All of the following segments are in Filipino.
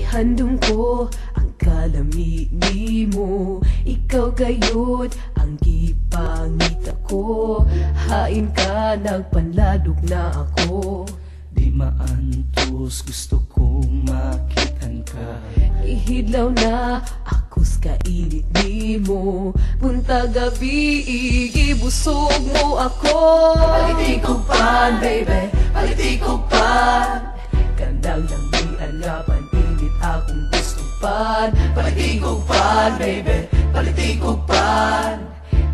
Ihandom ko ang kalamini mo, ikaw gayud ang gipangita ko. Hain ka, nagpanladok na ako. Di maantos, gusto kong makitan ka. Ihidlaw na akus kainit di mo, punta gabi igibusog mo ako. Palitin ko pan, baby, palitin ko pan. Kandang lambian nga paninit akong gusto pan. Palitin ko pan, baby, palitin ko pan.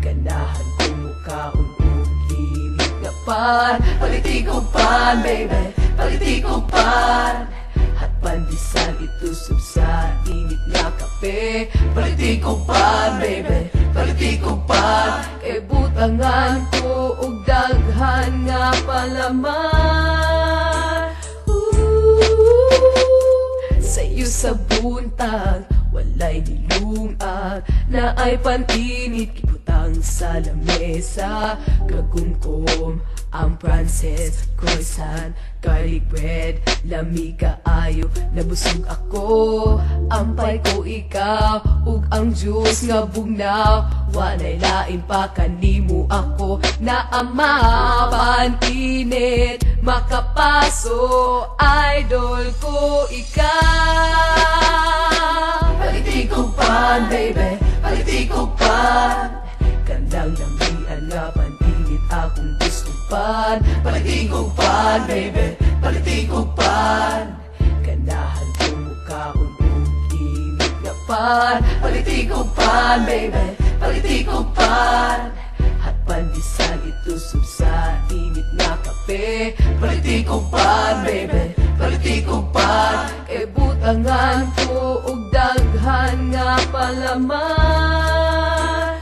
Ganahan ko mukha unugin nga pan. Palitin ko pan, baby, palitin ko pan. At pandesal itusog sa init nga kape. Palitin ko pan, baby, palitin ko pan. Kay butangan ko og daghan nga palaman. Sa'yo sa buntag walay nilungag, na ay pantinit kibutang sa lamesa. Kagumkom ang Frances, croissant, garlic bread, lami kaayo, nabusog ako. Ampay ko ikaw, ug ang juice nga bugnaw. Wanay lain pa kanimo ako, na ama pantinit makapaso, idol ko ikaw. Palitin ko pan, baby, palitin ko pan. Kandang lambian nga pantinit akong gusto pan. Palitin ko pan, baby, palitin ko pan. Ganahan ko mukha unugin nga pan. Palitin ko pan, baby, palitin ko pan. At pandesal itusog sa init na kape. Palitin ko pan, baby, palitin ko pan. Kay butangan ko og daghan nga palaman.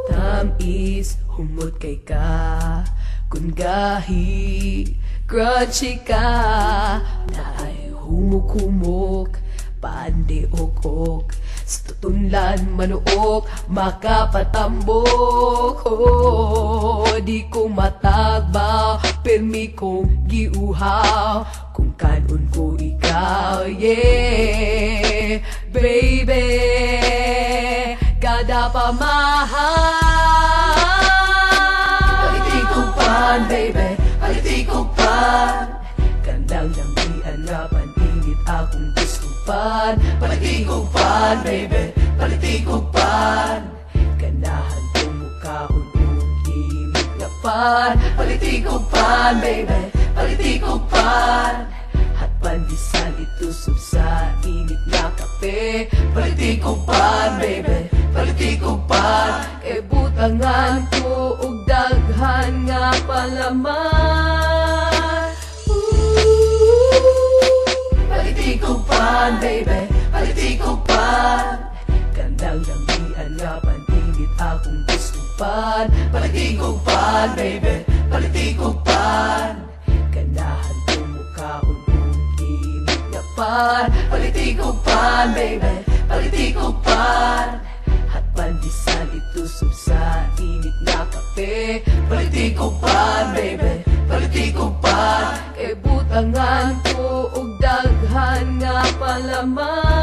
Tamis humot kay ka, kun gahi crunchy ka. Naay humuk-humok, pandeok-ok, tutunlan manuok, makapatambok. Oh, di ko matagbaw, permi kong giuhaw, kung kanon ko ikaw, yeah, baby, kada pamahal. Palitin ko pan, baby, palitin ko pan. Kandang lambian nga paninit akong gusto pan. Palitin ko pan, baby, palitin ko pan. Ganahan ko mukha unugin nga pan. Palitin ko pan, baby, palitin ko pan. At pandesal itusog sa init na kape. Palitin ko pan, baby, palitin ko pan. Kay butangan ko og daghan nga palaman. Palitin ko pan, baby, palitin ko pan. Kandang lambian nga paninit akong gusto pan. Palitin ko pan, baby, palitin ko pan. Ganahan ko mukha unugin nga pan. Palitin ko pan, baby, palitin ko pan. At pandesal itusog sa init na kape. Palitin ko pan, baby, palitin ko pan. Kay butangan ko og daghan nga palaman.